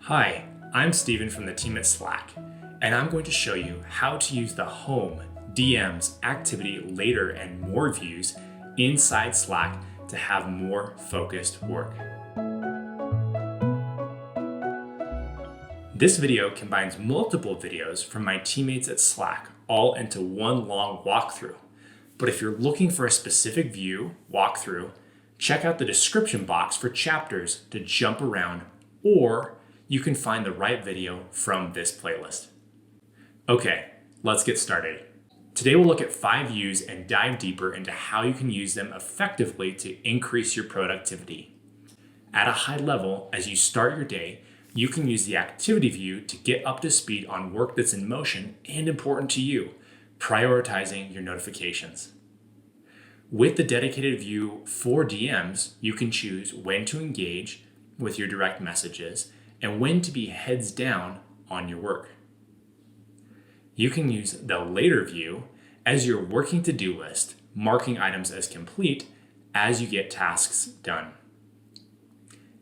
Hi, I'm Steven from the team at Slack, and I'm going to show you how to use the Home, DMs, Activity, Later, and More views inside Slack to have more focused work. This video combines multiple videos from my teammates at Slack all into one long walkthrough. But if you're looking for a specific view walkthrough, check out the description box for chapters to jump around, or you can find the right video from this playlist. Okay, let's get started. Today we'll look at 5 views and dive deeper into how you can use them effectively to increase your productivity. At a high level, as you start your day, you can use the activity view to get up to speed on work that's in motion and important to you, prioritizing your notifications. With the dedicated view for DMs, you can choose when to engage with your direct messages and when to be heads down on your work. You can use the later view as your working to-do list, marking items as complete as you get tasks done.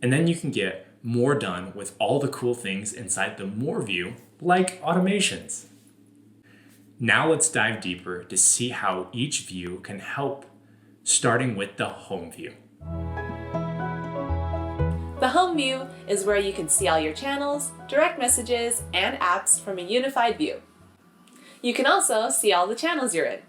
And then you can get more done with all the cool things inside the more view, like automations. Now let's dive deeper to see how each view can help, starting with the home view. The home view is where you can see all your channels, direct messages, and apps from a unified view. You can also see all the channels you're in,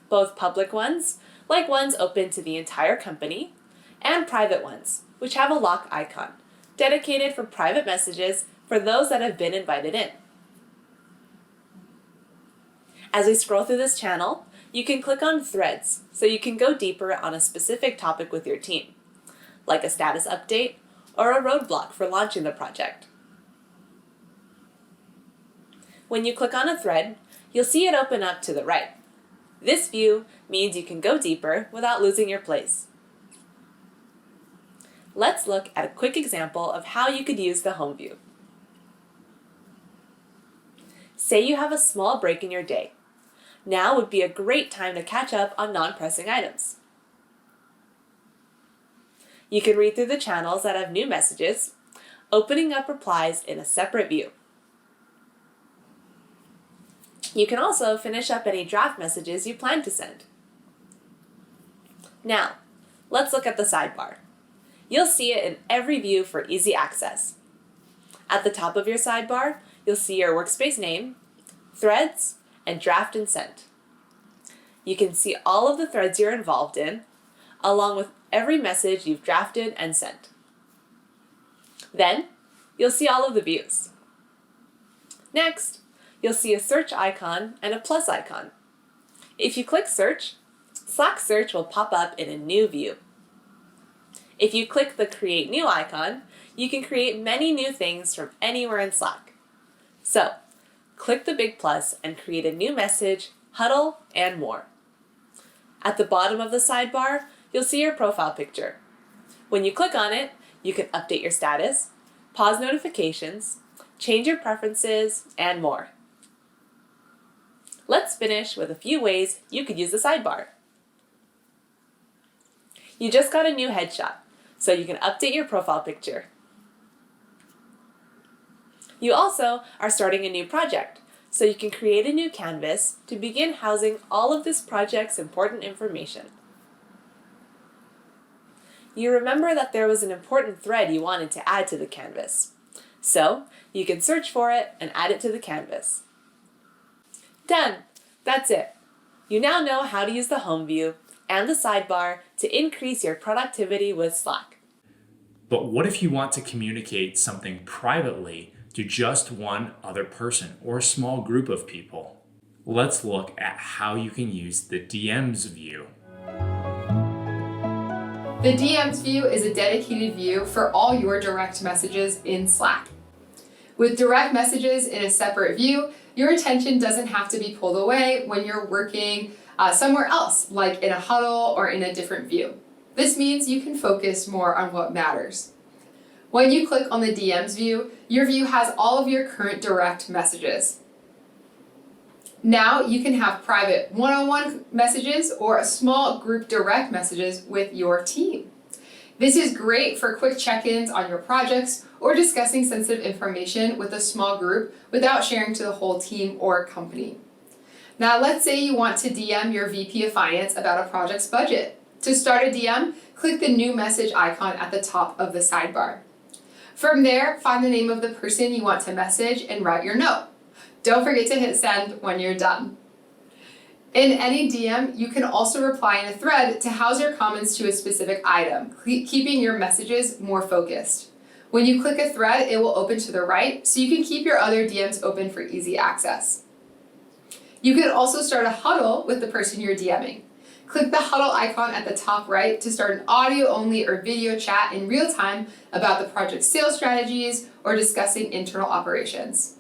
both public ones, like ones open to the entire company, and private ones, which have a lock icon, dedicated for private messages for those that have been invited in. As we scroll through this channel, you can click on Threads so you can go deeper on a specific topic with your team, like a status update or a roadblock for launching the project. When you click on a thread, you'll see it open up to the right. This view means you can go deeper without losing your place. Let's look at a quick example of how you could use the home view. Say you have a small break in your day. Now would be a great time to catch up on non-pressing items. You can read through the channels that have new messages, opening up replies in a separate view. You can also finish up any draft messages you plan to send. Now, let's look at the sidebar. You'll see it in every view for easy access. At the top of your sidebar, you'll see your workspace name, threads, and draft and sent. You can see all of the threads you're involved in, along with every message you've drafted and sent. Then, you'll see all of the views. Next, you'll see a search icon and a plus icon. If you click search, Slack search will pop up in a new view. If you click the create new icon, you can create many new things from anywhere in Slack. So, click the big plus and create a new message, huddle, and more. At the bottom of the sidebar, you'll see your profile picture. When you click on it, you can update your status, pause notifications, change your preferences, and more. Let's finish with a few ways you could use the sidebar. You just got a new headshot, so you can update your profile picture. You also are starting a new project, so you can create a new canvas to begin housing all of this project's important information. You remember that there was an important thread you wanted to add to the canvas, so you can search for it and add it to the canvas. Done! That's it. You now know how to use the home view and the sidebar to increase your productivity with Slack. But what if you want to communicate something privately to just one other person or a small group of people? Let's look at how you can use the DMs view. The DMs view is a dedicated view for all your direct messages in Slack. With direct messages in a separate view, your attention doesn't have to be pulled away when you're working somewhere else, like in a huddle or in a different view. This means you can focus more on what matters. When you click on the DMs view, your view has all of your current direct messages. Now you can have private one-on-one messages or a small group direct messages with your team. This is great for quick check-ins on your projects or discussing sensitive information with a small group without sharing to the whole team or company. Now let's say you want to DM your VP of Finance about a project's budget. To start a DM, click the new message icon at the top of the sidebar. From there, find the name of the person you want to message and write your note. Don't forget to hit send when you're done. In any DM, you can also reply in a thread to house your comments to a specific item, keeping your messages more focused. When you click a thread, it will open to the right, so you can keep your other DMs open for easy access. You can also start a huddle with the person you're DMing. Click the huddle icon at the top right to start an audio-only or video chat in real time about the project's sales strategies or discussing internal operations.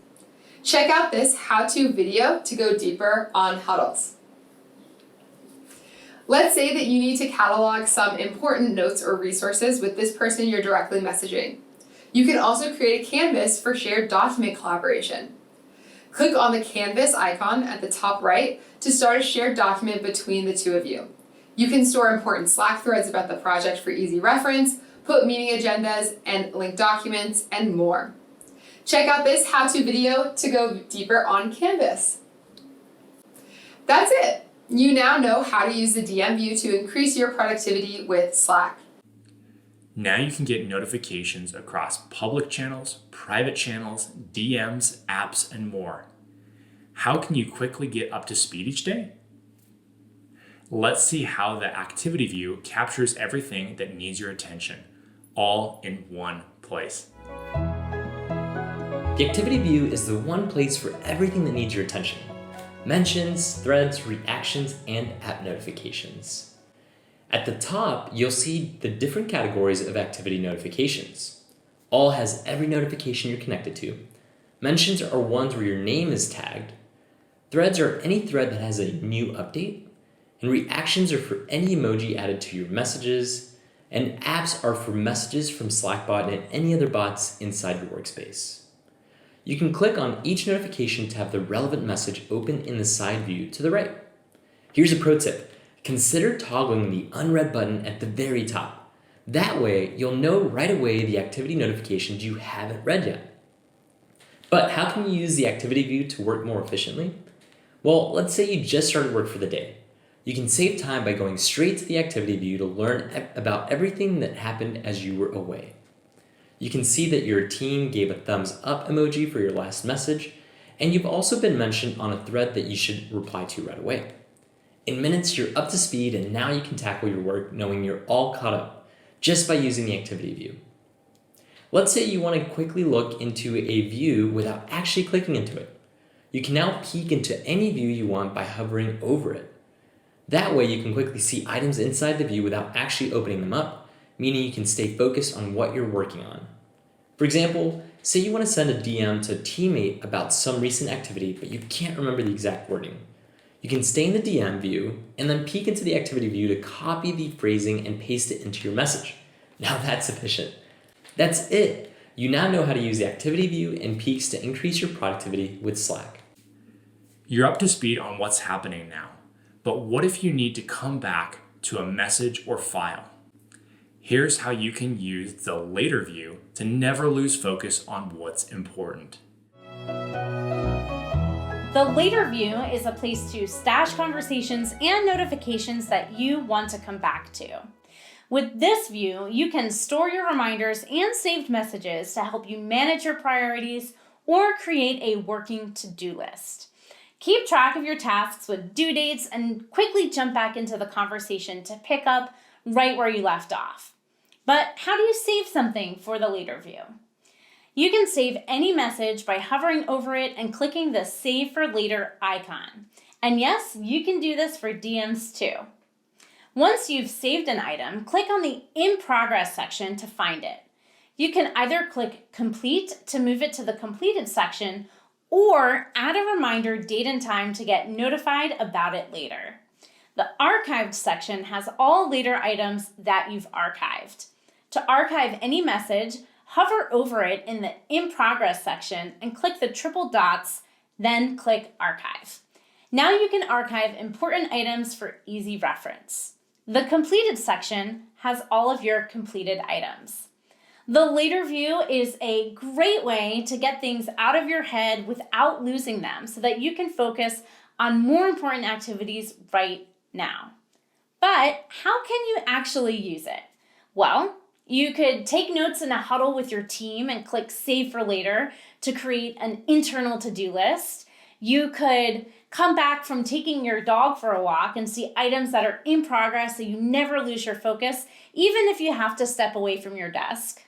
Check out this how-to video to go deeper on huddles. Let's say that you need to catalog some important notes or resources with this person you're directly messaging. You can also create a canvas for shared document collaboration. Click on the canvas icon at the top right to start a shared document between the two of you. You can store important Slack threads about the project for easy reference, put meeting agendas and link documents, and more. Check out this how-to video to go deeper on Canvas. That's it. You now know how to use the DM view to increase your productivity with Slack. Now you can get notifications across public channels, private channels, DMs, apps, and more. How can you quickly get up to speed each day? Let's see how the activity view captures everything that needs your attention, all in one place. The activity view is the one place for everything that needs your attention. Mentions, threads, reactions, and app notifications. At the top, you'll see the different categories of activity notifications. All has every notification you're connected to. Mentions are ones where your name is tagged. Threads are any thread that has a new update. And reactions are for any emoji added to your messages. And apps are for messages from Slackbot and any other bots inside your workspace. You can click on each notification to have the relevant message open in the side view to the right. Here's a pro tip. Consider toggling the unread button at the very top. That way, you'll know right away the activity notifications you haven't read yet. But how can you use the activity view to work more efficiently? Well, let's say you just started work for the day. You can save time by going straight to the activity view to learn about everything that happened as you were away. You can see that your team gave a thumbs up emoji for your last message, and you've also been mentioned on a thread that you should reply to right away. In minutes, you're up to speed, and now you can tackle your work knowing you're all caught up just by using the activity view. Let's say you want to quickly look into a view without actually clicking into it. You can now peek into any view you want by hovering over it. That way you can quickly see items inside the view without actually opening them up, meaning you can stay focused on what you're working on. For example, say you want to send a DM to a teammate about some recent activity, but you can't remember the exact wording. You can stay in the DM view and then peek into the activity view to copy the phrasing and paste it into your message. Now that's efficient. That's it. You now know how to use the activity view and peeks to increase your productivity with Slack. You're up to speed on what's happening now, but what if you need to come back to a message or file? Here's how you can use the later view to never lose focus on what's important. The later view is a place to stash conversations and notifications that you want to come back to. With this view, you can store your reminders and saved messages to help you manage your priorities or create a working to-do list. Keep track of your tasks with due dates and quickly jump back into the conversation to pick up right where you left off. But how do you save something for the later view? You can save any message by hovering over it and clicking the Save for Later icon. And yes, you can do this for DMs too. Once you've saved an item, click on the In Progress section to find it. You can either click Complete to move it to the completed section or add a reminder date and time to get notified about it later. The Archived section has all later items that you've archived. To archive any message, hover over it in the In Progress section and click the triple dots, then click Archive. Now you can archive important items for easy reference. The completed section has all of your completed items. The later view is a great way to get things out of your head without losing them so that you can focus on more important activities right now. But how can you actually use it? Well, you could take notes in a huddle with your team and click Save for Later to create an internal to-do list. You could come back from taking your dog for a walk and see items that are in progress so you never lose your focus, even if you have to step away from your desk.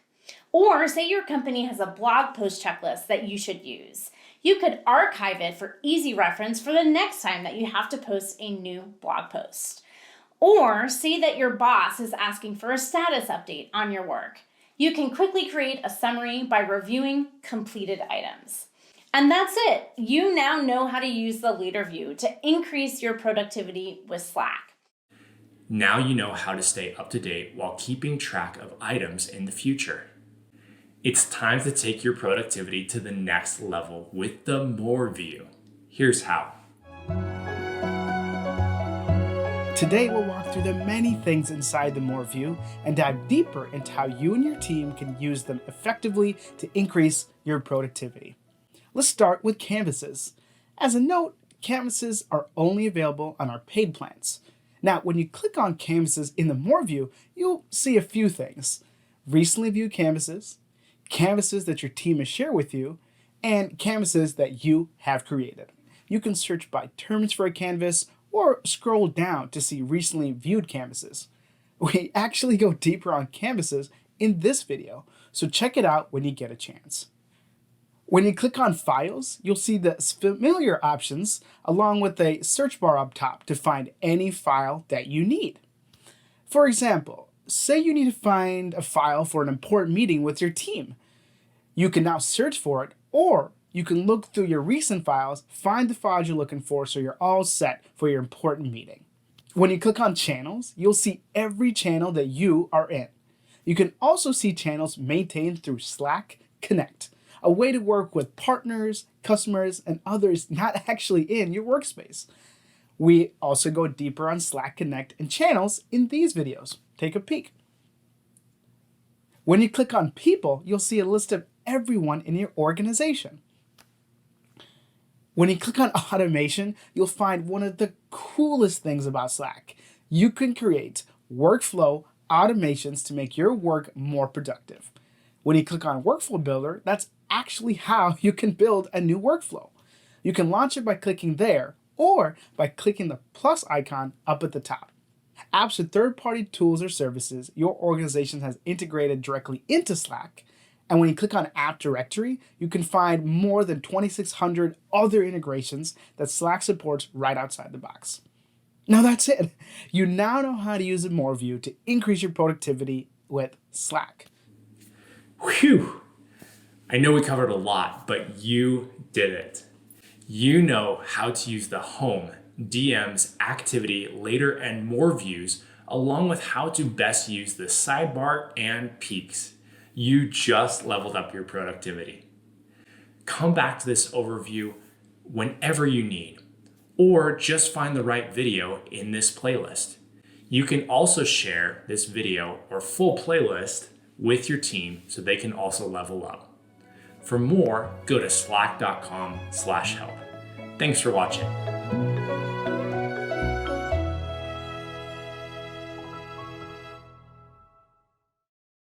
Or say your company has a blog post checklist that you should use. You could archive it for easy reference for the next time that you have to post a new blog post. Or say that your boss is asking for a status update on your work. You can quickly create a summary by reviewing completed items. And that's it. You now know how to use the later view to increase your productivity with Slack. Now you know how to stay up to date while keeping track of items in the future. It's time to take your productivity to the next level with the More view. Here's how. Today we'll walk through the many things inside the More view and dive deeper into how you and your team can use them effectively to increase your productivity. Let's start with canvases. As a note, canvases are only available on our paid plans. Now, when you click on canvases in the More view, you'll see a few things. Recently viewed canvases, canvases that your team has shared with you, and canvases that you have created. You can search by terms for a canvas or scroll down to see recently viewed canvases. We actually go deeper on canvases in this video, so check it out when you get a chance. When you click on Files, you'll see the familiar options along with a search bar up top to find any file that you need. For example, say you need to find a file for an important meeting with your team. You can now search for it, or you can look through your recent files, find the files you're looking for so you're all set for your important meeting. When you click on Channels, you'll see every channel that you are in. You can also see channels maintained through Slack Connect, a way to work with partners, customers, and others not actually in your workspace. We also go deeper on Slack Connect and channels in these videos. Take a peek. When you click on People, you'll see a list of everyone in your organization. When you click on Automation, you'll find one of the coolest things about Slack. You can create workflow automations to make your work more productive. When you click on Workflow Builder, that's actually how you can build a new workflow. You can launch it by clicking there or by clicking the plus icon up at the top. Apps with third-party tools or services your organization has integrated directly into Slack. And when you click on App Directory, you can find more than 2,600 other integrations that Slack supports right outside the box. Now that's it. You now know how to use the More view to increase your productivity with Slack. Whew! I know we covered a lot, but you did it. You know how to use the Home, DMs, Activity, Later, and More views, along with how to best use the sidebar and peaks. You just leveled up your productivity. Come back to this overview whenever you need, or just find the right video in this playlist. You can also share this video or full playlist with your team so they can also level up. For more, go to slack.com/help. Thanks for watching.